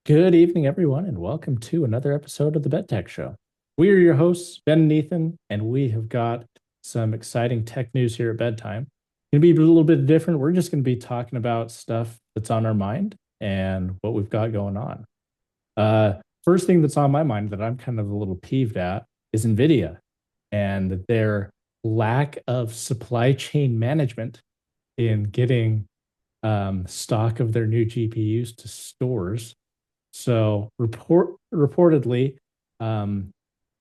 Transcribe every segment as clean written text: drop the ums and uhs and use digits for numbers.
Good evening, everyone, and welcome to another episode of the Bet Tech Show. We are your hosts, Ben and Ethan, and we have got some exciting tech news here at bedtime. It's going to be a little bit different. We're just going to be talking about stuff that's on our mind and what we've got going on. Uh, First thing that's on my mind that I'm kind of a little peeved at is Nvidia and their lack of supply chain management in getting stock of their new GPUs to stores. So reportedly, um,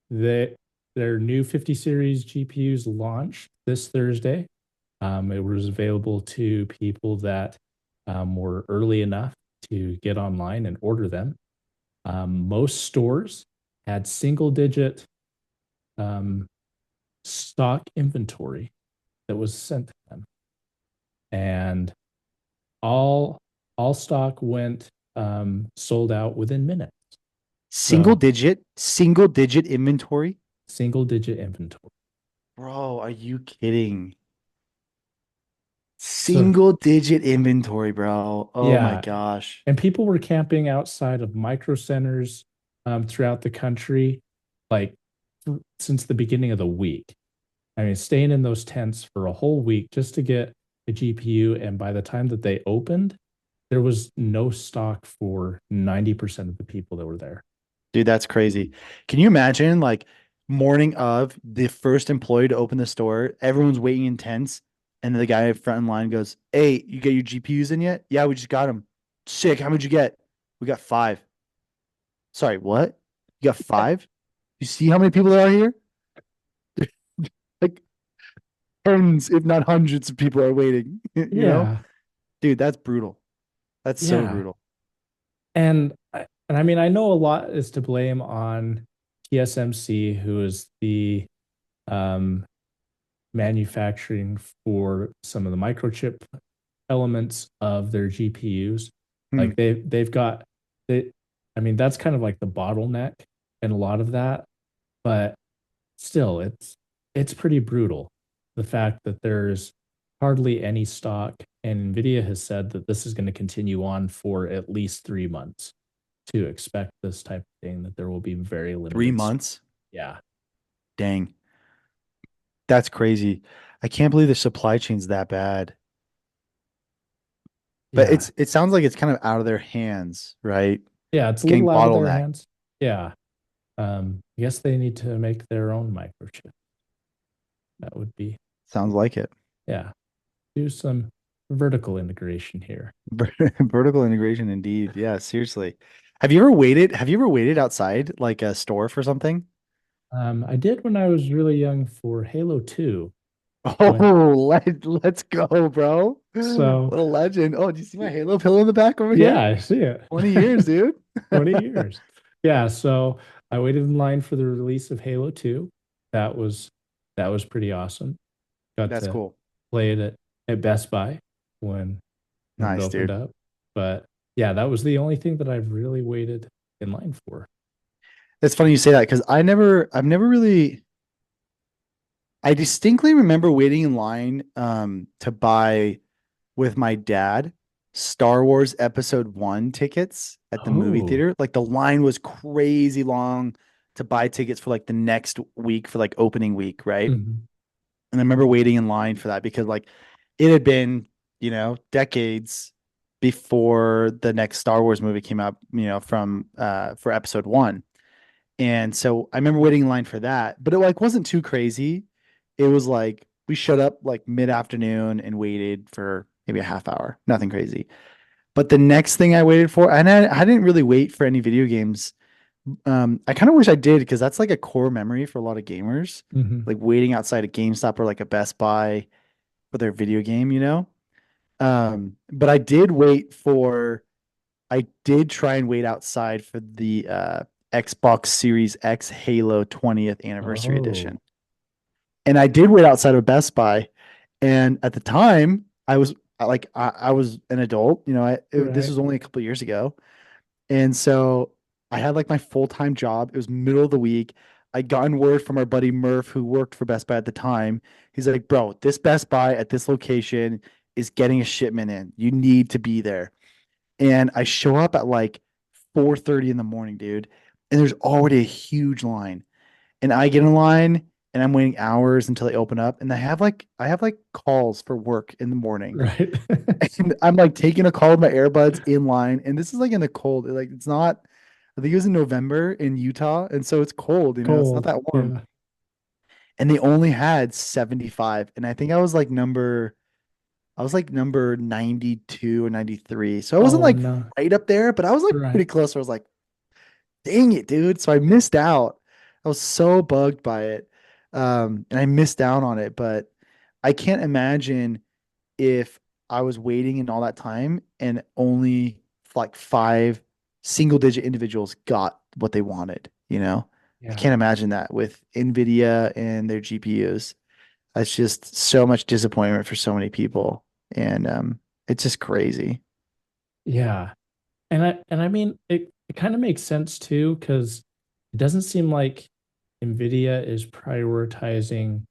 that their new 50 series GPUs launched this Thursday. It was available to people that were early enough to get online and order them. Most stores had single digit um, stock inventory that was sent to them, and all all stock went sold out within minutes. Single So digit, single digit inventory. single digit inventory. Bro, are you kidding? So Single digit inventory, bro. Oh my yeah, gosh. and people were camping outside of micro centers throughout the country, like since the beginning of the week. I mean, staying in those tents for a whole week just to get a GPU, and by the time that they opened, there was no stock for 90% of the people that were there. Dude, that's crazy. Can you imagine like morning of the first employee to open the store, everyone's waiting in tents, and the guy up front in line goes, "Hey, you get your GPUs in yet? Yeah, we just got them. Sick. How much you get? We got five. Sorry, what? You got five? You see how many people there are here? Like tens, if not hundreds of people are waiting, you know? Yeah, Dude, that's brutal. That's so yeah. brutal. And I mean, I know a lot is to blame on TSMC, who is the um, manufacturing for some of the microchip elements of their GPUs. Hmm. Like they've got they, I mean, that's kind of like the bottleneck in a lot of that, but still, it's pretty brutal. The fact that there's hardly any stock, and Nvidia has said that this is going to continue on for at least 3 months to expect this type of thing, that there will be very Three limited. months? Yeah. Dang. That's crazy. I can't believe the supply chain's that bad. But Yeah. it sounds like it's kind of out of their hands, right? Yeah. It's It's a getting little out of their bottlenecked. hands. Yeah. I guess they need to make their own microchip. That would be, Sounds like it. yeah, do some vertical integration here. Vertical integration indeed. Yeah, seriously. Have you ever waited outside like a store for something? I did when I was really young for Halo 2. When Oh, let's go, bro. so What a legend. Oh, do you see my Halo pillow in the back over yeah, here? I see it. 20 years, dude. 20 years. Yeah, so I waited in line for the release of Halo 2. That was that was pretty awesome. Got That's to cool. play it at Best Buy when it Nice, opened dude. up. But yeah, that was the only thing that I've really waited in line for. It's funny you say that because I've never really, I distinctly remember waiting in line to buy with my dad Star Wars Episode 1 tickets at the movie Oh. theater. Like the line was crazy long to buy tickets for like the next week for like opening week, right? Mhm. And I remember waiting in line for that because like it had been, decades before the next Star Wars movie came out, from for Episode 1. And so I remember waiting in line for that, but it like wasn't too crazy. It was like we showed up like mid-afternoon and waited for maybe a half hour. Nothing crazy. But the next thing I waited for, and I didn't really wait for any video games. I kind of wish I did because that's like a core memory for a lot of gamers, Mhm. like waiting outside a GameStop or like a Best Buy for their video game. But I did try and wait outside for the Xbox Series X Halo 20th Anniversary Oh, Edition. And I did wait outside of Best Buy. And at the time, I was an adult, this right. was only a couple of years ago. And so I had like my full-time job. It was middle of the week. I'd gotten word from our buddy Murph, who worked for Best Buy at the time. He's like, bro, this Best Buy at this location is getting a shipment in. You need to be there. And I show up at like 4:30 in the morning, dude, and there's already a huge line. And I get in line and I'm waiting hours until they open up. And I have like calls for work in the morning. Right. And I'm like taking a call with my earbuds in line. And this is like in the cold. Like it's not, I think it was in November in Utah. And so it's cold, it's not Cold. that warm. Yeah. And they only had 75. And I think I was like number 92 or 93. So I wasn't Oh like no. right up there, but I was like Right. pretty close. I was like, dang it, dude. So I missed out. I was so bugged by it. And I missed out on it, but I can't imagine if I was waiting in all that time and only like five single digit individuals got what they wanted, you know? I Yeah. can't imagine that with Nvidia and their GPUs. That's just so much disappointment for so many people. And it's just crazy. Yeah. And I mean it kind of makes sense too, because it doesn't seem like Nvidia is prioritizing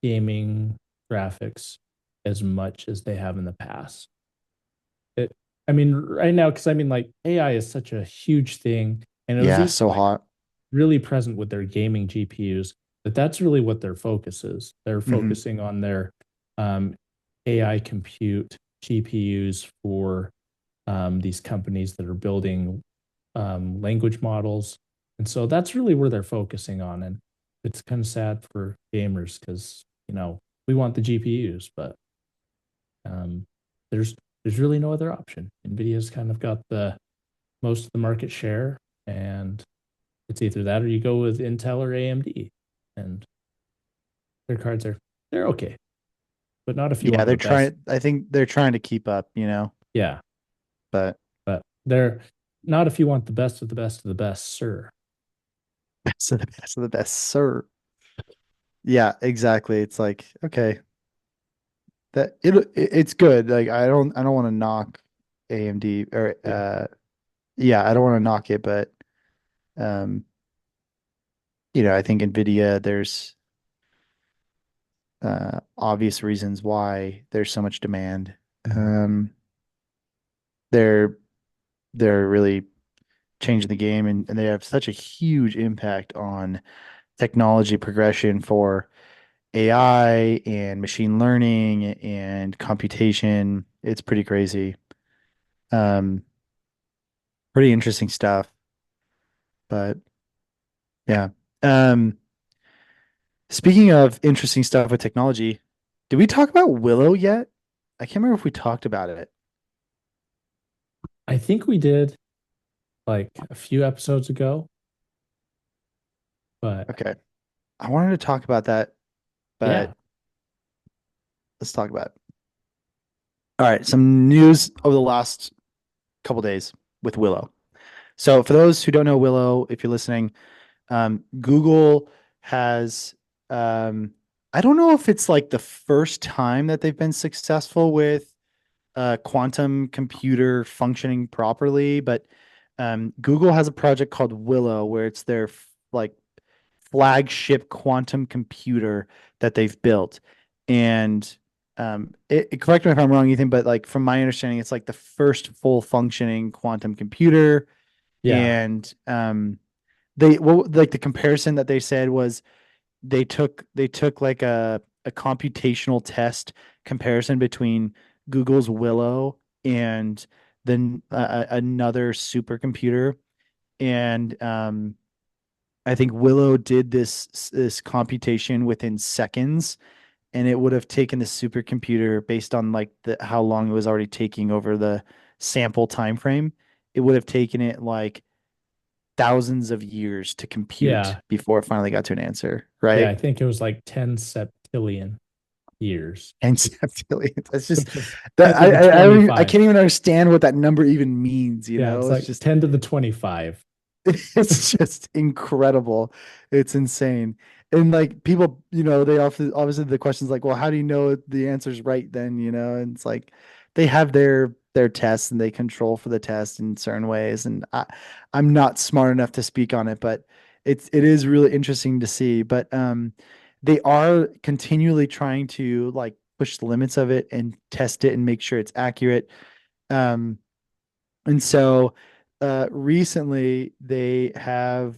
gaming graphics as much as they have in the past. It, I mean, right now, because I mean, like AI is such a huge thing, and it was Yeah, even so like hot. really present with their gaming GPUs. That that's really what their focus is. They're Hmm. focusing on their um, AI compute GPUs for these companies that are building language models, and so that's really where they're focusing on. And it's kind of sad for gamers because we want the GPUs, but um, there's there's really no other option. Nvidia's kind of got the most of the market share, and it's either that or you go with Intel or AMD, and their cards they're okay, but not if you Yeah, want they're the best. trying, I think they're trying to keep up. Yeah, But but they're not if you want the best of the best of the best, sir. best of the best of the best, sir. Yeah, exactly. It's like, okay, it's good. Like I don't want to knock AMD or Yeah. yeah, I don't want to knock it, but um, I think Nvidia, there's obvious reasons why there's so much demand. Mhm. Um, they're they're really changing the game, and they have such a huge impact on technology progression for AI and machine learning and computation. It's pretty crazy. Um, Pretty interesting stuff. But yeah. Um, Speaking of interesting stuff with technology, did we talk about Willow yet? I can't remember if we talked about it. I think we did like a few episodes ago, but Okay. I wanted to talk about that, yeah, but let's talk about it. All right, some news over the last couple days with Willow. So, for those who don't know Willow, if you're listening, Google has, I don't know if it's like the first time that they've been successful with quantum computer functioning properly, but Google has a project called Willow where it's their like flagship quantum computer that they've built. And correct me if I'm wrong, Ethan, but like from my understanding, it's like the first full functioning quantum computer. yeah, And like the comparison that they said was they took like a computational test comparison between Google's Willow and then another supercomputer, and I think Willow did this computation within seconds, and it would have taken the supercomputer based on like the how long it was already taking over the sample time frame. It would have taken it like thousands of years to compute yeah, before it finally got to an answer, yeah. right? I think it was like 10 septillion years, And septillion. That's just which is that 10 to the I 25. can't even understand what that number even means, Yeah, it's It's like just 10 to the 25. it's just incredible. It's insane. And like people, they often obviously the question's like, well, how do you know the answer's right then, And it's like they have their tests and they control for the test in certain ways. And I'm not smart enough to speak on it, but it is really interesting to see. But they are continually trying to like push the limits of it and test it and make sure it's accurate. Um, and so recently they've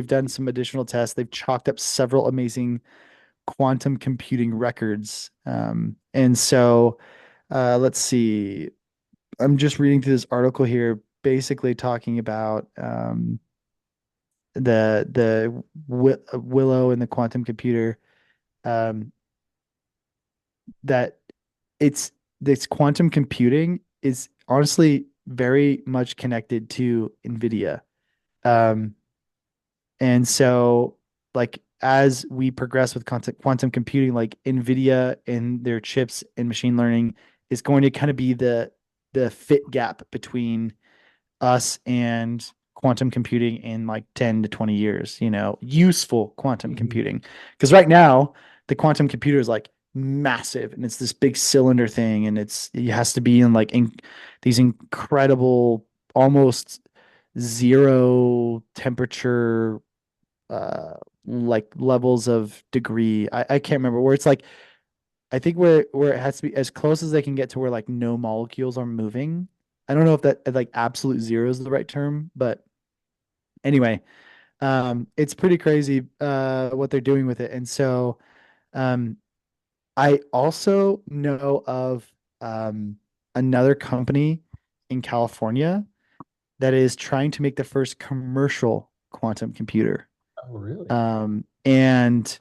done some additional tests. They've chalked up several amazing quantum computing records. And so let's see. I'm just reading through this article here, basically talking about the Willow and the quantum computer. Um, that it's this quantum computing is honestly very much connected to Nvidia. Um, and so like as we progress with quantum computing, like Nvidia and their chips and machine learning is going to kind of be the fit gap between us and quantum computing in like 10 to 20 years, useful quantum Mhm. computing. Because right now, the quantum computer is like massive and it's this big cylinder thing and it has to be in like these incredible, almost zero temperature uh like levels of degree. I can't remember where it's like I think where it has to be as close as they can get to where like no molecules are moving. I don't know if that like absolute zero is the right term, but anyway, it's pretty crazy what they're doing with it. And so um I also know of um another company in California that is trying to make the first commercial quantum computer. Oh, really? And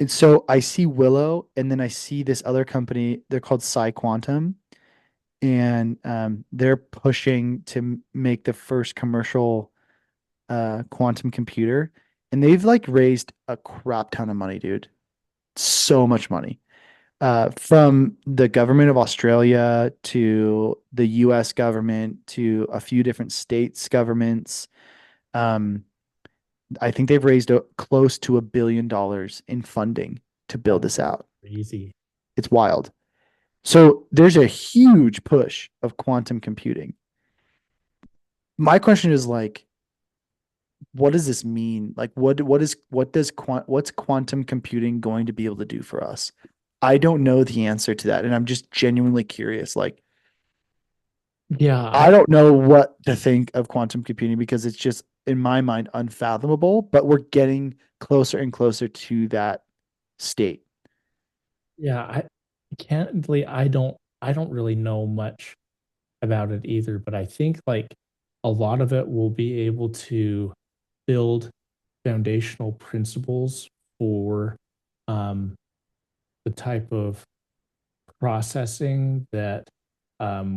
so I see Willow, and then I see this other company. They're called Psi Quantum, and they're pushing to make the first commercial quantum computer. And they've like raised a crap ton of money, dude. So much money. From the government of Australia to the US government to a few different states' governments. Um, I think they've raised close to $1 billion in funding to build Oh, this out. crazy. It's wild. So there's a huge push of quantum computing. My question is like, what does this mean? Like, what's quantum computing going to be able to do for us? I don't know the answer to that, and I'm just genuinely curious. Like, Yeah, I don't know what to think of quantum computing because it's just in my mind unfathomable, but we're getting closer and closer to that state. yeah, candidly, I don't really know much about it either, but I think like a lot of it will be able to build foundational principles for um, the type of processing that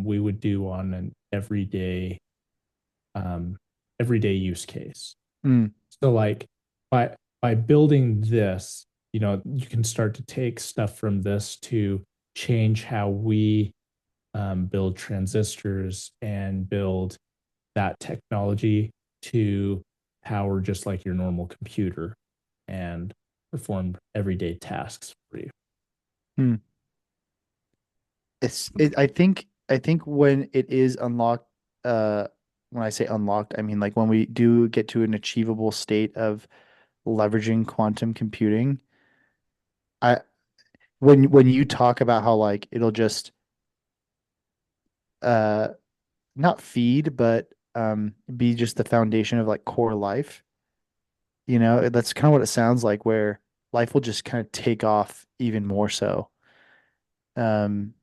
we would do on an um, everyday use case. Mm, So like by building this, you can start to take stuff from this to change how we build transistors and build that technology to power just like your normal computer and perform everyday tasks for you. mm. I think when it is unlocked, uh, when I say unlocked, I mean like when we do get to an achievable state of leveraging quantum computing, I when you talk about how like it'll just uh not feed but be just the foundation of like core life, that's kind of what it sounds like where life will just kind of take off even more so. Um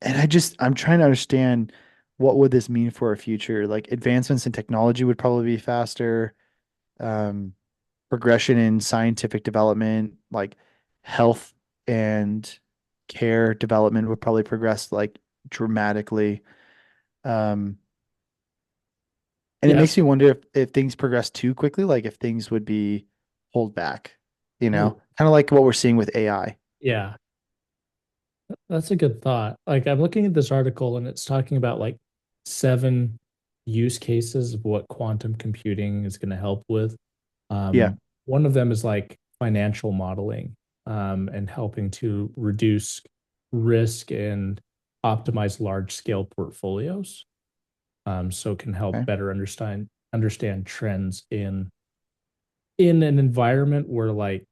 and I'm trying to understand what would this mean for our future? Like advancements in technology would probably be faster. Um, Progression in scientific development, like health and care development would probably progress like dramatically. Um, and it makes Yes. me wonder if things progress too quickly, like if things would be hold back, Oh, kind of like what we're seeing with AI. yeah. That's a good thought. Like I'm looking at this article and it's talking about like 7 use cases of what quantum computing is going to help with. Yeah. One of them is like financial modeling, and helping to reduce risk and optimize large scale portfolios. So it can help Okay. better understand trends in an environment where like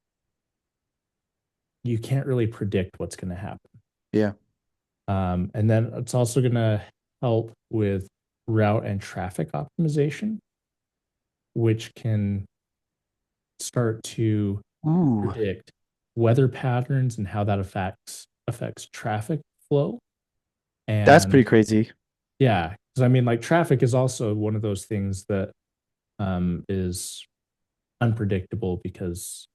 you can't really predict what's going to happen. Yeah. And then it's also going to help with route and traffic optimization, which can start to Ooh, predict weather patterns and how that affects traffic flow. that's pretty And crazy. yeah, because I mean, like traffic is also one of those things that is unpredictable because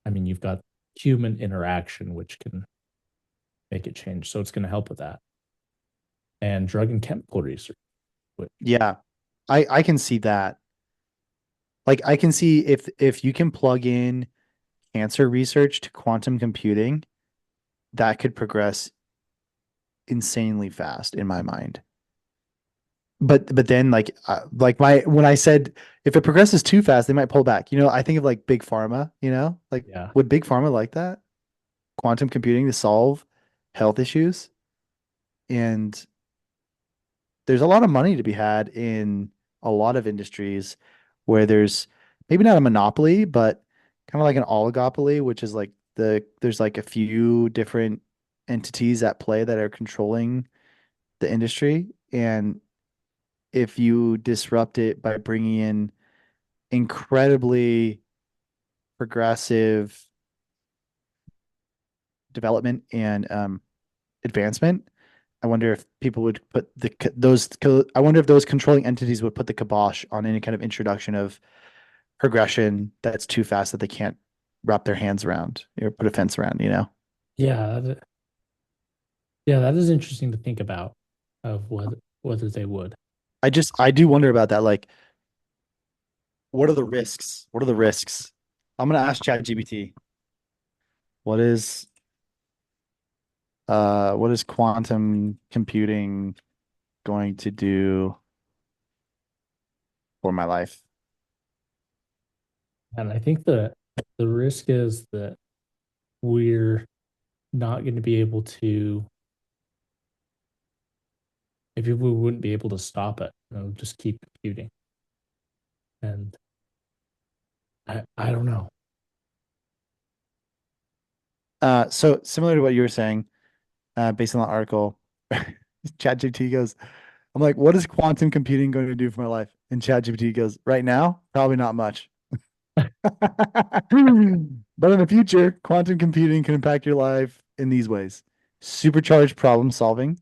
I mean you've got human interaction which can make it change. So it's going to help with that. And drug and chemical research. Which, Yeah, I can see that. Like I can see if you can plug in cancer research to quantum computing, that could progress insanely fast in my mind. But then like my when I said if it progresses too fast, they might pull back. I think of like big pharma, like yeah. would big pharma like that? Quantum computing to solve health issues? And there's a lot of money to be had in a lot of industries where there's maybe not a monopoly, but kind of like an oligopoly, which is like there's like a few different entities at play that are controlling the industry. And if you disrupt it by bringing in incredibly progressive development and advancement, I wonder if people would put I wonder if those controlling entities would put the kibosh on any kind of introduction of progression that's too fast that they can't wrap their hands around or put a fence around. Yeah, yeah, that is interesting to think about of whether they would. I do wonder about that. Like, what are the risks? What are the risks? I'm gonna ask ChatGPT, what is what is quantum computing going to do for my life? And I think the risk is that we're not going to be able to, if we wouldn't be able to stop it, just keep computing. And I don't know. So similar to what you were saying, based on the article, ChatGPT goes, I'm like, what is quantum computing going to do for my life? And ChatGPT goes, right now, probably not much. But in the future, quantum computing can impact your life in these ways. Supercharged problem solving.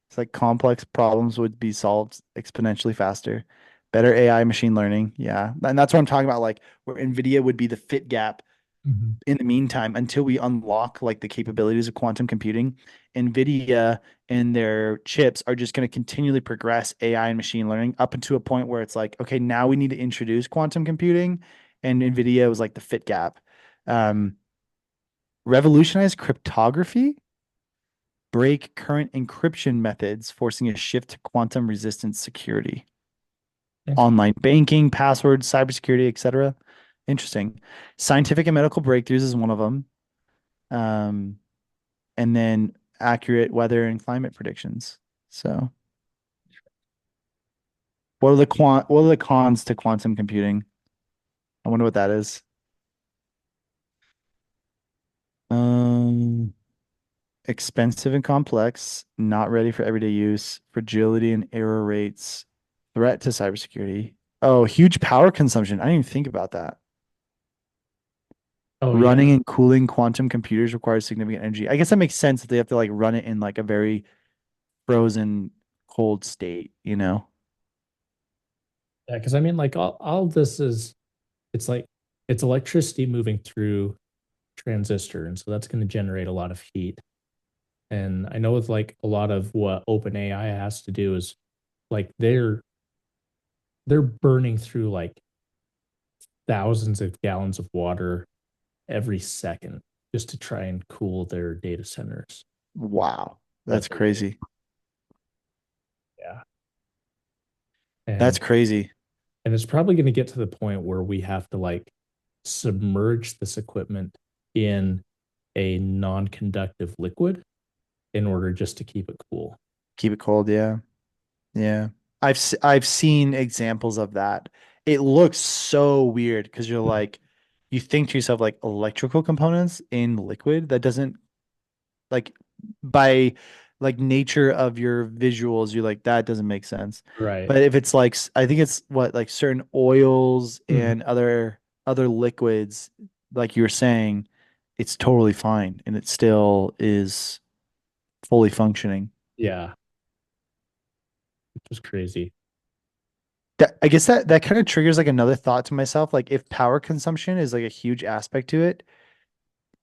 It's like complex problems would be solved exponentially faster. Better AI machine learning. Yeah. And that's what I'm talking about, like where Nvidia would be the fit gap Mhm. in the meantime, until we unlock like the capabilities of quantum computing, Nvidia and their chips are just going to continually progress AI and machine learning up into a point where it's like, okay, now we need to introduce quantum computing, and Nvidia was like the fit gap. Um, Revolutionize cryptography, break current encryption methods, forcing a shift to quantum resistant security, Interesting. online banking, passwords, cybersecurity, etc. Interesting. Scientific and medical breakthroughs is one of them. Um, and then accurate weather and climate predictions. So, what are the cons to quantum computing? I wonder what that is. Um, Expensive and complex, not ready for everyday use, fragility and error rates, threat to cybersecurity. Oh, huge power consumption. I didn't even think about that. Oh yeah. Running and cooling quantum computers requires significant energy. I guess that makes sense that they have to like run it in like a very frozen cold state. Yeah, because I mean like all this is it's like it's electricity moving through transistor, and so that's going to generate a lot of heat. And I know with like a lot of what OpenAI has to do is like they're burning through like thousands of gallons of water every second just to try and cool their data centers Wow. that That's they build. crazy. Yeah. That's And crazy. it's probably going to get to the point where we have to like submerge this equipment in a non-conductive liquid in order just to keep it cool. Keep it cold, yeah. Yeah. I've seen examples of that. It looks so weird because you're like you think to yourself like electrical components in liquid that doesn't like by like nature of your visuals, you're like, that doesn't make sense. Right. But if it's like I think it's what like certain oils Mhm. and other liquids, like you were saying, it's totally fine and it still is fully functioning. Yeah, which is crazy. I guess that kind of triggers like another thought to myself. Like if power consumption is like a huge aspect to it,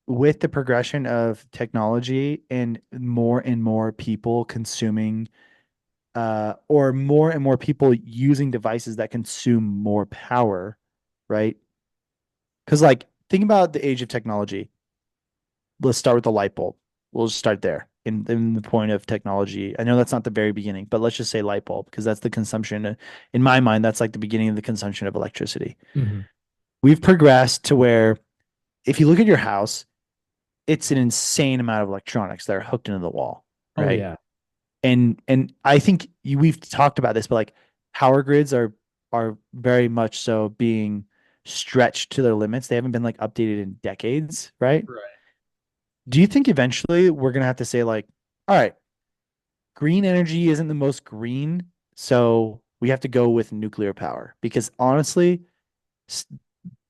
with the progression of technology and more people consuming or more and more people using devices that consume more power, right? Because like think about the age of technology. Let's start with the light bulb. We'll just start there in the point of technology. I know that's not the very beginning, but let's just say light bulb because that's the consumption. In my mind, that's like the beginning of the consumption of electricity. Hmm. We've progressed to where if you look at your house, it's an insane amount of electronics that are hooked into the wall, Oh right? yeah. And I think we've talked about this, but like power grids are very much so being stretched to their limits. They haven't been like updated in decades, right? Right. Do you think eventually we're gonna have to say like, all right, green energy isn't the most green, so we have to go with nuclear power? Because honestly,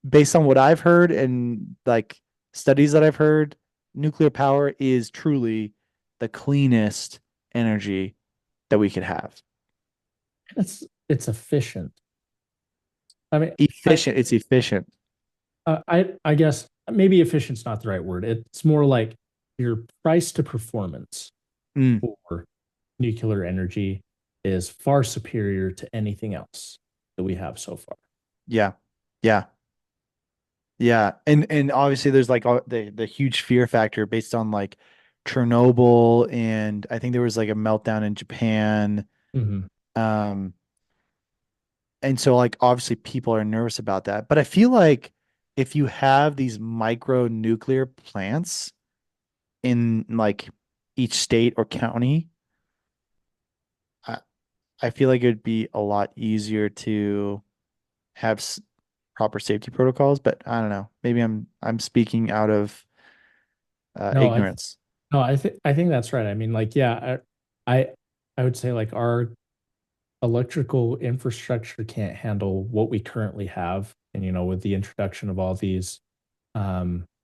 based on what I've heard and like studies that I've heard, nuclear power is truly the cleanest energy that we could have. It's efficient. I mean, I Efficient. It's efficient. I guess maybe efficient's not the right word. It's more like your price to performance Mm, for nuclear energy is far superior to anything else that we have so far. yeah. Yeah. Yeah. And obviously there's like the huge fear factor based on like Chernobyl and I think there was like a meltdown in Japan. Hmm. Um and so like obviously people are nervous about that. But I feel like if you have these micro nuclear plants in like each state or county, I, I feel like it'd be a lot easier to have proper safety protocols, but I don't know. Maybe I'm speaking out of No, ignorance. no, I think that's right. I mean, like, yeah, I I would say like our electrical infrastructure can't handle what we currently have. And with the introduction of all these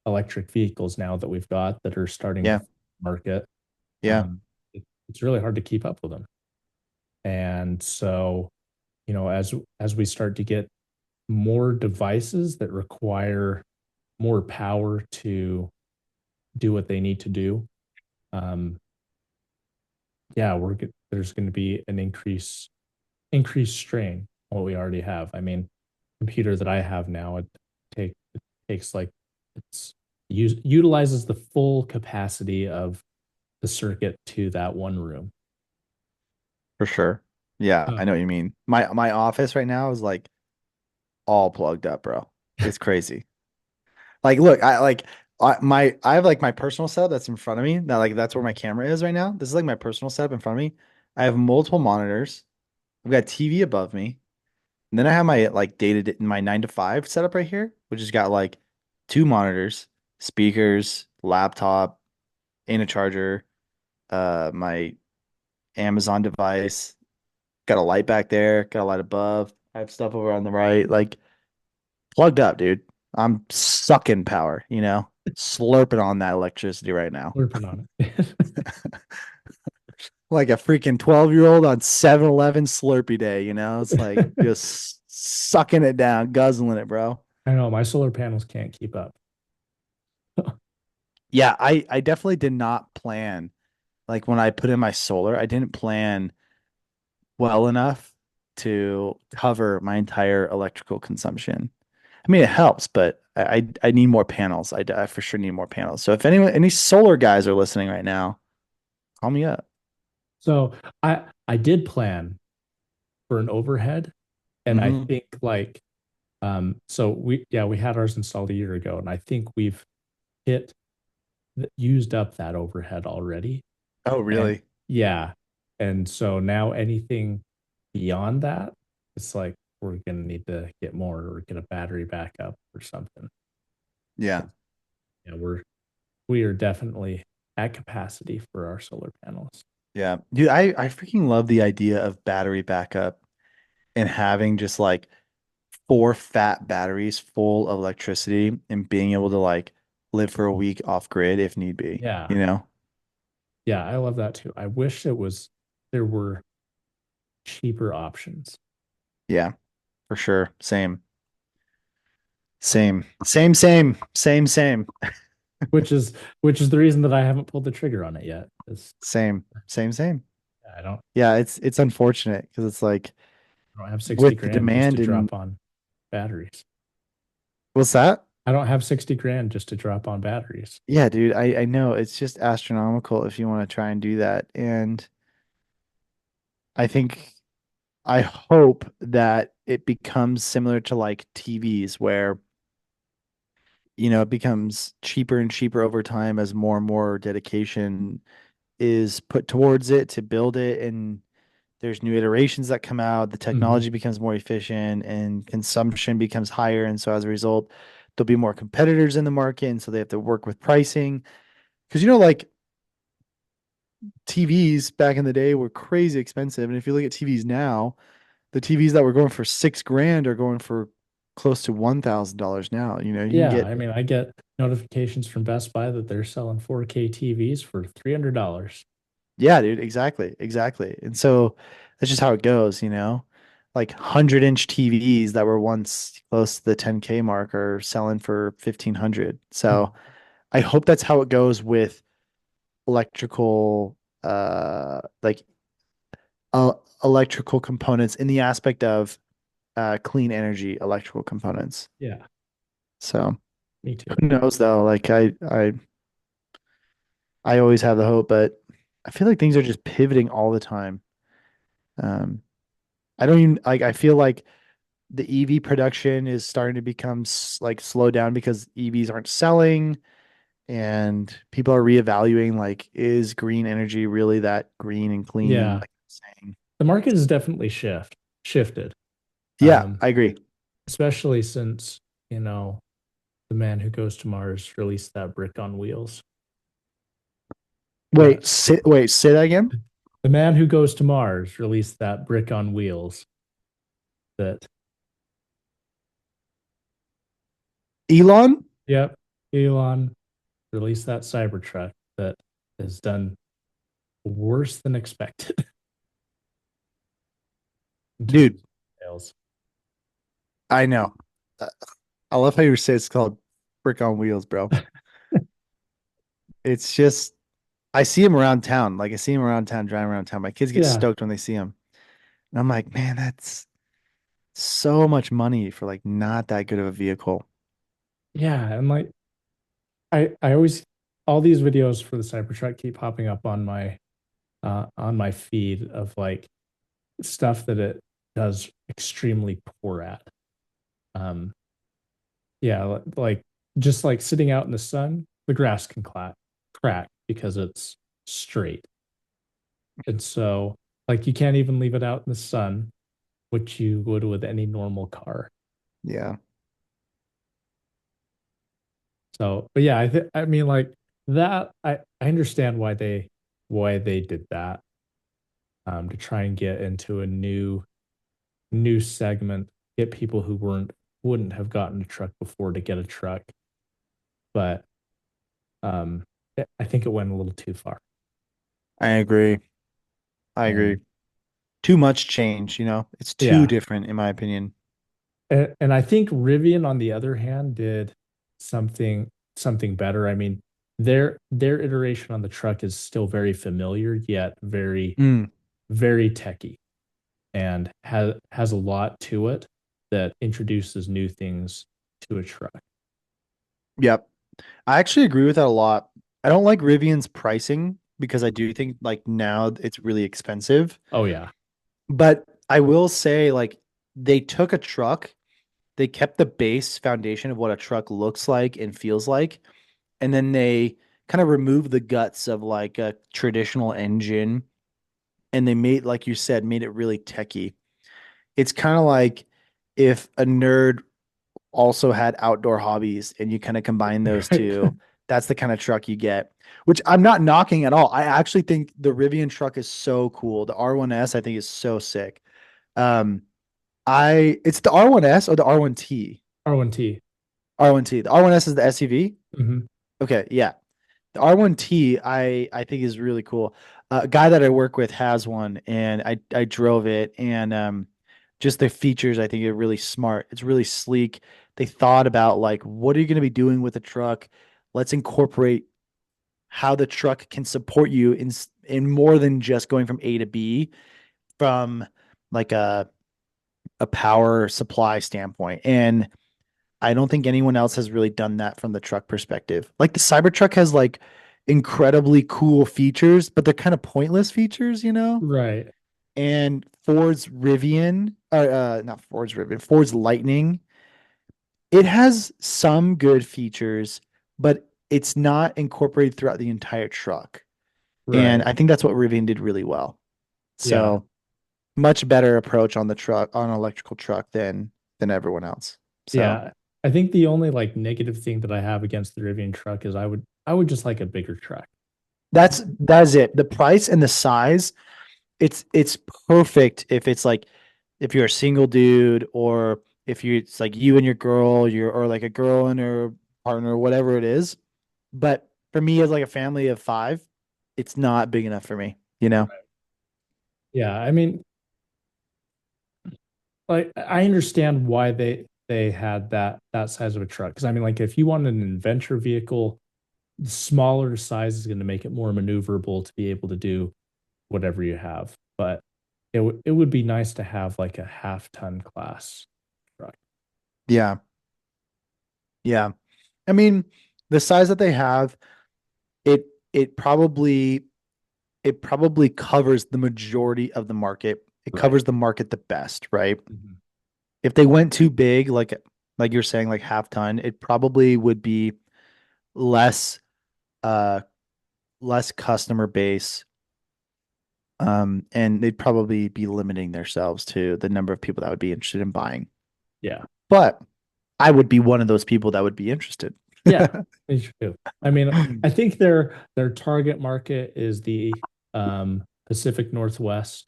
electric vehicles now that we've got that are starting Yeah, to market, yeah, um, it's really hard to keep up with them. And so, as we start to get more devices that require more power to do what they need to do, um, yeah, there's going to be an increased strain on what we already have. I mean, computer that I have now, it takes like utilizes the full capacity of the circuit to that one room. for sure. Yeah, I know Um, what you mean. My office right now is like all plugged up, bro. It's crazy. Like, look, I have like my personal setup that's in front of me. Now, like that's where my camera is right now. This is like my personal setup in front of me. I have multiple monitors. I've got TV above me. And then I have my like my 9 to 5 setup right here, which has got like two monitors, speakers, laptop, and a charger, my Amazon device, got a light back there, got a light above. I have stuff over on the right, like plugged up, dude. I'm sucking power, slurping on that electricity right now. Working on it. Like a freaking 12-year-old on 7-Eleven Slurpee day, It's like just sucking it down, guzzling it, bro. I know my solar panels can't keep up. Yeah, I definitely did not plan like when I put in my solar, I didn't plan well enough to cover my entire electrical consumption. I mean, it helps, but I need more panels. I for sure need more panels. So if any solar guys are listening right now, call me up. So I did plan for an overhead, and I Hmm. think like so we had ours installed a year ago, and I think we've hit used up that overhead already. Oh, And really? yeah, and so now anything beyond that, it's like we're gonna need to get more or get a battery backup or something. Yeah. Yeah, we are definitely at capacity for our solar panels. Yeah. Dude, I freaking love the idea of battery backup and having just like four fat batteries full of electricity and being able to like live for a week off grid if need be, Yeah. you know? Yeah, I love that too. I wish there were cheaper options, Yeah, for sure. Same. Same. Same, same, same, same. which is which is the reason that I haven't pulled the trigger on it yet. Is Same. Same, same. I don't Yeah, it's unfortunate because it's like I don't have 60 with the grand just to demand and drop on batteries. what's that? I don't have 60 grand just to drop on batteries. Yeah, dude, I know it's just astronomical if you want to try and do that. And I think I hope that it becomes similar to like TVs where, it becomes cheaper and cheaper over time as more and more dedication is put towards it to build it. And there's new iterations that come out, the Mhm. technology becomes more efficient and consumption becomes higher. And so as a result, there'll be more competitors in the market. And so they have to work with pricing. Because, like TVs back in the day were crazy expensive. And if you look at TVs now, the TVs that were going for 6 grand are going for close to $1,000 now. You can Yeah, get, I mean, I get notifications from Best Buy that they're selling 4K TVs for $300. yeah, dude, exactly, exactly. And so that's just how it goes. Like 100-inch TVs that were once close to the 10K mark are selling for 1,500. So I hope that's how it goes with electrical, like electrical components in the aspect of clean energy electrical components. Yeah, So me too. who knows though? Like I always have the hope, but I feel like things are just pivoting all the time. Um, I don't even like. I feel like the EV production is starting to become like slow down because EVs aren't selling, and people are reevaluating like, is green energy really that green and clean? Yeah, Like I'm saying, the market has definitely shifted. yeah, Um, I agree. Especially since, you know, the man who goes to Mars released that brick on wheels. That Say that again. the man who goes to Mars released that brick on wheels that, Elon, yep, Elon released that Cybertruck that has done worse than expected in terms dude, of sales. I know. Uh, I love how you say it's called brick on wheels, bro. It's just I see him around town. Like I see him around town, driving around town. My kids get Yeah, stoked when they see him. And I'm like, man, that's so much money for like not that good of a vehicle. yeah, and like I always all these videos for the Cybertruck keep popping up on my feed of like stuff that it does extremely poor at. Um, yeah, like just like sitting out in the sun, the grass can crack because it's straight. And so like you can't even leave it out in the sun, which you would with any normal car. Yeah, So, but yeah, I mean like that I understand why they did that to try and get into a new segment, get people who wouldn't have gotten a truck before to get a truck. But um I think it went a little too far. I agree. I agree. And Too much change. It's too yeah, different in my opinion. and I think Rivian, on the other hand, did something better. I mean, their iteration on the truck is still very familiar, yet Mm, very techy, and has a lot to it that introduces new things to a truck. yep. I actually agree with that a lot. I don't like Rivian's pricing because I do think like now it's really expensive. Oh yeah, But I will say like they took a truck, they kept the base foundation of what a truck looks like and feels like, and then they kind of removed the guts of like a traditional engine and they made, like you said, made it really techy. It's kind of like if a nerd also had outdoor hobbies and you kind of combine those right. two, That's the kind of truck you get, which I'm not knocking at all. I actually think the Rivian truck is so cool. The R1S I think is so sick. Um, it's the R1S or the R1T? R1T. R1T. The R1S is the SUV. Hmm. Okay, yeah. The R1T I think is really cool. A guy that I work with has one, and I drove it, and just the features I think are really smart. It's really sleek. They thought about like what are you going to be doing with the truck? Let's incorporate how the truck can support you in more than just going from A to B from like a power supply standpoint. And I don't think anyone else has really done that from the truck perspective. Like the Cybertruck has like incredibly cool features, but they're kind of pointless features, you know? Right. And Ford's Rivian, not Ford's Rivian, Ford's Lightning, it has some good features, but it's not incorporated throughout the entire truck. And Right. I think that's what Rivian did really well. Yeah. So much better approach on the truck on an electrical truck than everyone else. So Yeah. I think the only like negative thing that I have against the Rivian truck is I would just like a bigger truck. that's it. The price and the size, it's perfect if it's like if you're a single dude or if you it's like you and your girl, you're or like a girl and her partner, whatever it is. But for me as like a family of five, it's not big enough for me, you know? Yeah. I mean, like I understand why they had that size of a truck. Because I mean, like if you want an adventure vehicle, the smaller size is going to make it more maneuverable to be able to do whatever you have. But it would be nice to have like a half ton class truck. Yeah. Yeah. I mean, the size that they have, it it probably it probably covers the majority of the market. It Right. covers the market the best, right? Mhm. If they went too big, like you're saying, like half ton, it probably would be less uh less customer base. And they'd probably be limiting themselves to the number of people that would be interested in buying. Yeah. But I would be one of those people that would be interested. Yeah. Me too. I mean, I think their target market is the Pacific Northwest,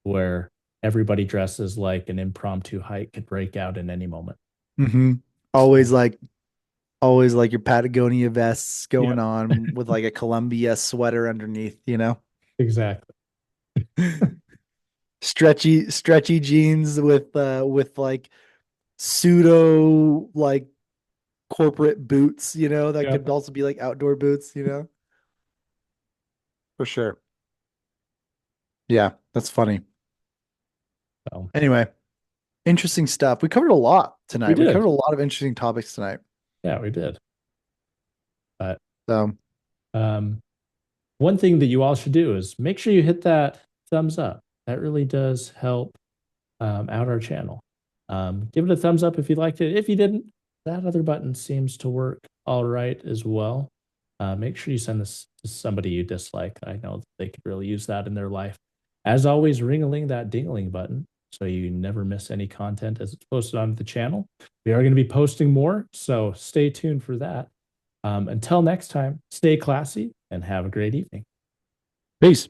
where everybody dresses like an impromptu hike could break out in any moment. hmm So, Always like always like your Patagonia vests yeah, going on with like a Columbia sweater underneath, you know? exactly. Stretchy jeans with like pseudo like corporate boots, you know, that Yeah. could also be like outdoor boots, you know? For sure. Yeah, that's funny. So Anyway, interesting stuff. We covered a lot we tonight. We covered did. a lot of interesting topics tonight. Yeah, we did. But So, um, one thing that you all should do is make sure you hit that thumbs up. That really does help out our channel. Give it a thumbs up if you liked it. If you didn't, that other button seems to work all right as well. Make sure you send this to somebody you dislike. I know that they could really use that in their life. As always, ring-a-ling that ding-a-ling button so you never miss any content as it's posted on the channel. We are going to be posting more, so stay tuned for that. Until next time, stay classy and have a great evening. peace.